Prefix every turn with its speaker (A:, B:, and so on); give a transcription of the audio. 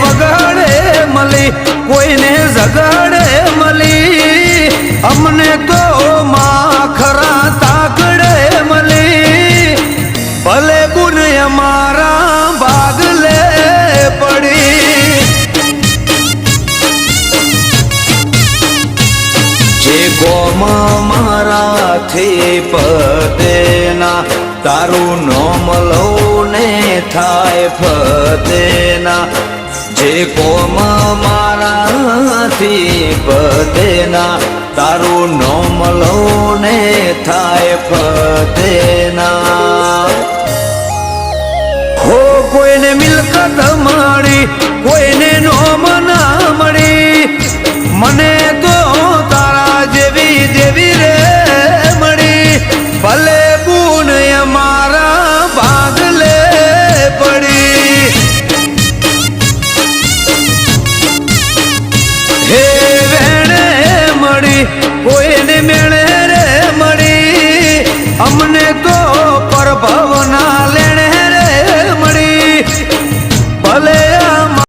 A: વગાડે મળી, કોઈને ઝઘડે મળી, અમને તો માખરા તાકડે મળી, ભલે ગુણ અમારા ભાગલે પડી. જે ગોમ મારાથી પદેના, તારું નોમ લઉં ને થાય ફતેના. જે કોમ મારાથી પદેના, તારું નોમ લઉં ને થાય ફતેના. હો કોઈને મિલકત મળી,